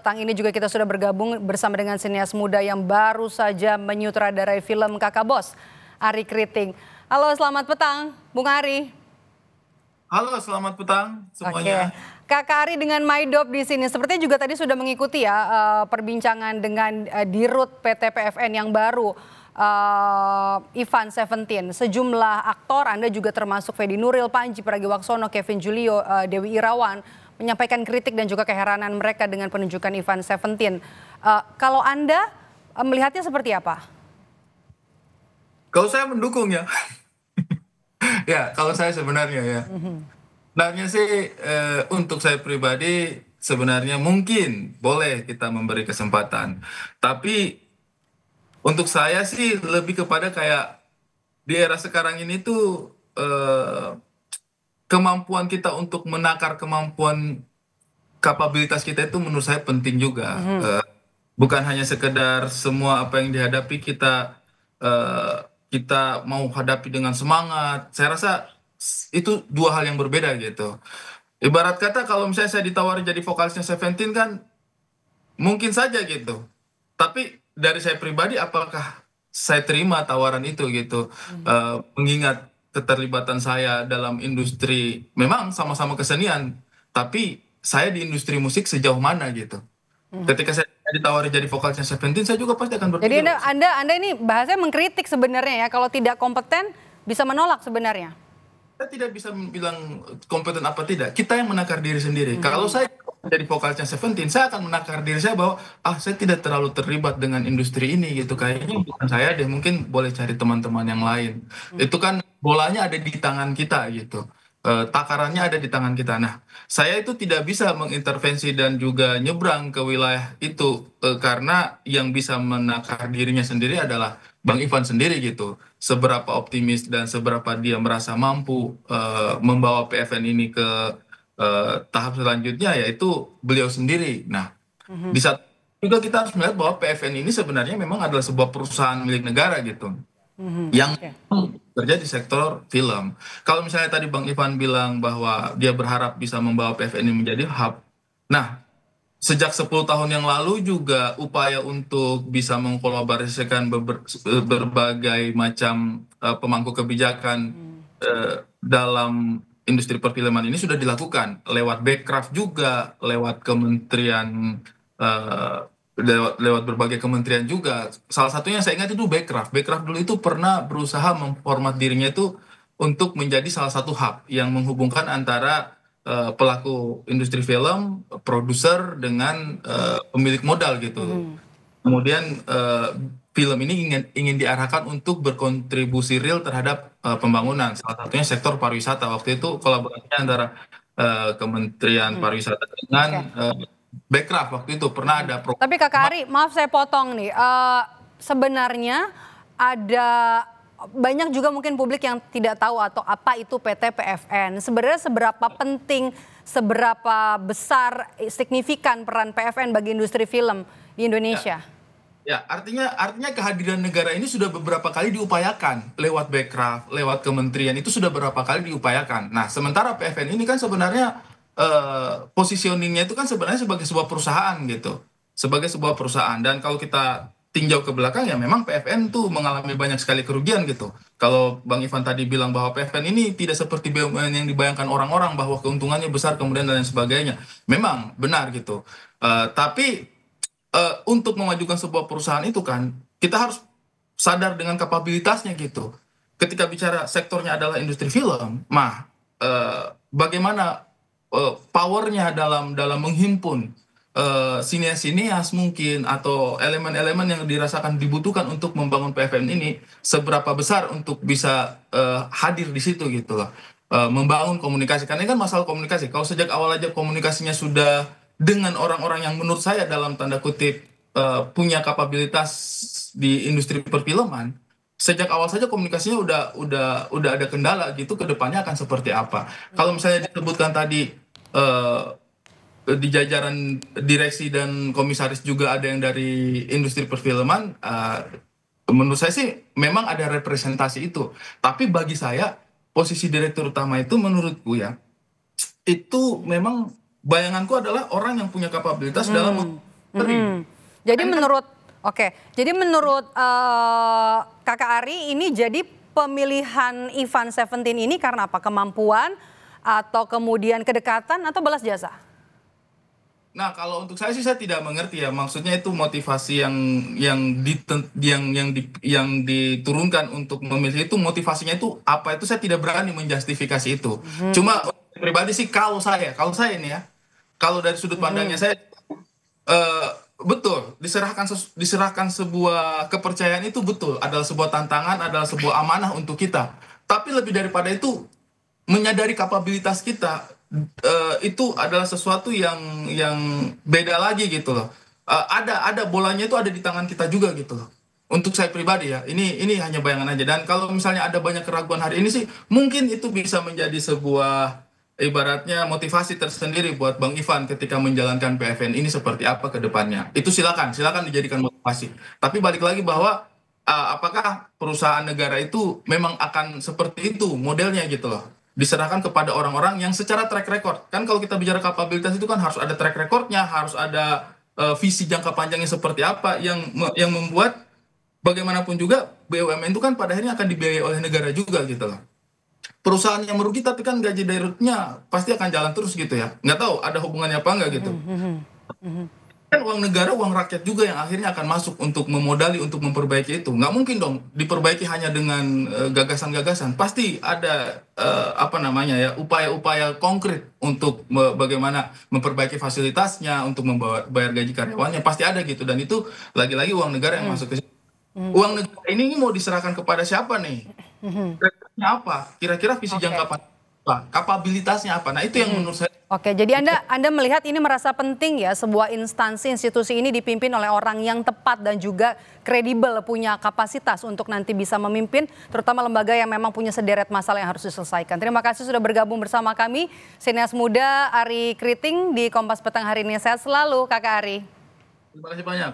petang ini juga kita sudah bergabung bersama dengan sinias muda yang baru saja menyutradarai film Kakak Bos, Arie Kriting. Halo, selamat petang, Bung Arie. Halo, selamat petang semuanya. Kakak Arie dengan Maidop di sini. Sepertinya juga tadi sudah mengikuti ya perbincangan dengan Dirut PT PFN yang baru, Ivan Seventeen. Sejumlah aktor, Anda juga termasuk Fedi Nuril, Panji Pragiwaksono, Kevin Julio, Dewi Irawan, menyampaikan kritik dan juga keheranan mereka dengan penunjukan Ivan Seventeen. Kalau Anda melihatnya seperti apa? Kalau saya mendukung ya. Ya, kalau saya sebenarnya ya. Sebenarnya sih untuk saya pribadi sebenarnya mungkin boleh kita memberi kesempatan. Tapi untuk saya sih lebih kepada kayak di era sekarang ini tuh kemampuan kita untuk menakar kemampuan kapabilitas kita itu menurut saya penting juga. Bukan hanya sekedar semua apa yang dihadapi kita mau hadapi dengan semangat. Saya rasa itu dua hal yang berbeda gitu. Ibarat kata kalau misalnya saya ditawari jadi vokalisnya Seventeen kan mungkin saja gitu. Tapi dari saya pribadi apakah saya terima tawaran itu gitu. Mengingat keterlibatan saya dalam industri memang sama-sama kesenian, tapi saya di industri musik sejauh mana gitu. Ketika saya ditawari jadi vokalisnya Seventeen, saya juga pasti akan Jadi berpikir. Anda ini bahasanya mengkritik sebenarnya ya, kalau tidak kompeten bisa menolak sebenarnya. Kita tidak bisa bilang kompeten apa tidak. Kita yang menakar diri sendiri. Kalau saya jadi vokalisnya Seventeen, saya akan menakar diri saya bahwa saya tidak terlalu terlibat dengan industri ini gitu. Kayaknya bukan saya deh, mungkin boleh cari teman-teman yang lain. Itu kan bolanya ada di tangan kita gitu. Takarannya ada di tangan kita. Nah, saya itu tidak bisa mengintervensi dan juga nyebrang ke wilayah itu karena yang bisa menakar dirinya sendiri adalah Bang Ivan sendiri gitu. Seberapa optimis dan seberapa dia merasa mampu membawa PFN ini ke tahap selanjutnya, yaitu beliau sendiri. Nah, di saat juga kita harus melihat bahwa PFN ini sebenarnya memang adalah sebuah perusahaan milik negara gitu, yang kerja di sektor film. Kalau misalnya tadi Bang Ivan bilang bahwa dia berharap bisa membawa PFN ini menjadi hub. Nah, sejak 10 tahun yang lalu juga upaya untuk bisa mengkolaborasikan berbagai macam pemangku kebijakan dalam industri perfilman ini sudah dilakukan lewat Bekraf juga, lewat kementerian lewat berbagai kementerian juga. Salah satunya saya ingat itu Bekraf. Bekraf dulu itu pernah berusaha memformat dirinya itu untuk menjadi salah satu hub yang menghubungkan antara pelaku industri film, produser dengan pemilik modal gitu. Kemudian film ini ingin diarahkan untuk berkontribusi real terhadap pembangunan. Salah satunya sektor pariwisata. Waktu itu kolaborasinya antara Kementerian Pariwisata dengan Bekraf waktu itu pernah ada program. Tapi Kakak Arie, maaf saya potong nih. Sebenarnya ada banyak juga mungkin publik yang tidak tahu atau apa itu PT PFN. Sebenarnya seberapa penting, seberapa besar, signifikan peran PFN bagi industri film di Indonesia? Ya, artinya kehadiran negara ini sudah beberapa kali diupayakan lewat Bekraf, lewat kementerian itu sudah beberapa kali diupayakan. Nah, sementara PFN ini kan sebenarnya positioningnya itu kan sebenarnya sebagai sebuah perusahaan gitu, sebagai sebuah perusahaan. Dan kalau kita tinjau ke belakang ya memang PFN tuh mengalami banyak sekali kerugian gitu. Kalau Bang Ivan tadi bilang bahwa PFN ini tidak seperti BUMN yang dibayangkan orang-orang bahwa keuntungannya besar kemudian dan lain sebagainya, memang benar gitu. Tapi untuk memajukan sebuah perusahaan itu kan kita harus sadar dengan kapabilitasnya gitu. Ketika bicara sektornya adalah industri film, bagaimana powernya dalam menghimpun sinias-sinias mungkin atau elemen-elemen yang dirasakan dibutuhkan untuk membangun PFN ini seberapa besar untuk bisa hadir di situ gitu loh. Membangun komunikasi karena ini kan masalah komunikasi. Kalau sejak awal aja komunikasinya sudah dengan orang-orang yang menurut saya dalam tanda kutip punya kapabilitas di industri perfilman, sejak awal saja komunikasinya udah ada kendala gitu, ke depannya akan seperti apa. Kalau misalnya disebutkan tadi di jajaran direksi dan komisaris juga ada yang dari industri perfilman, menurut saya sih memang ada representasi itu. Tapi bagi saya posisi direktur utama itu menurutku ya itu memang bayanganku adalah orang yang punya kapabilitas dalam Jadi menurut Kakak Ari ini jadi pemilihan Ivan Seventeen ini karena apa? Kemampuan atau kemudian kedekatan atau balas jasa? Nah, kalau untuk saya sih saya tidak mengerti ya. Maksudnya itu motivasi yang diturunkan untuk memilih itu motivasinya itu apa? Itu saya tidak berani menjustifikasi itu. Cuma pribadi sih kalau saya ini ya, kalau dari sudut pandangnya saya betul diserahkan sebuah kepercayaan itu betul adalah sebuah tantangan, adalah sebuah amanah untuk kita. Tapi lebih daripada itu menyadari kapabilitas kita itu adalah sesuatu yang beda lagi gitu loh. Ada bolanya itu ada di tangan kita juga gitu loh. Untuk saya pribadi ya, ini hanya bayangan aja. Dan kalau misalnya ada banyak keraguan hari ini sih, mungkin itu bisa menjadi sebuah ibaratnya motivasi tersendiri buat Bang Ivan ketika menjalankan PFN ini seperti apa ke depannya. Itu silakan dijadikan motivasi. Tapi balik lagi bahwa apakah perusahaan negara itu memang akan seperti itu modelnya gitu loh. Diserahkan kepada orang-orang yang secara track record. Kan kalau kita bicara kapabilitas itu kan harus ada track recordnya, harus ada visi jangka panjangnya seperti apa yang membuat bagaimanapun juga BUMN itu kan pada akhirnya akan dibiayai oleh negara juga gitu loh. Perusahaan yang merugi tapi kan gaji dirutnya pasti akan jalan terus gitu ya. Nggak tahu ada hubungannya apa enggak gitu. Kan uang negara, uang rakyat juga yang akhirnya akan masuk untuk memodali, untuk memperbaiki itu. Nggak mungkin dong diperbaiki hanya dengan gagasan-gagasan. Pasti ada apa namanya ya, upaya-upaya konkret untuk bagaimana memperbaiki fasilitasnya, untuk membayar gaji karyawannya. Pasti ada gitu. Dan itu lagi-lagi uang negara yang masuk ke situ. Uang negara ini mau diserahkan kepada siapa nih? Kira-kira apa? Kira-kira visi jangka panjang apa? Kapabilitasnya apa? Nah itu yang menurut saya. Oke, jadi Anda melihat ini merasa penting ya sebuah instansi institusi ini dipimpin oleh orang yang tepat dan juga kredibel, punya kapasitas untuk nanti bisa memimpin, terutama lembaga yang memang punya sederet masalah yang harus diselesaikan. Terima kasih sudah bergabung bersama kami, sinias muda Ari Kriting di Kompas Petang hari ini. Sehat selalu Kakak Ari. Terima kasih banyak.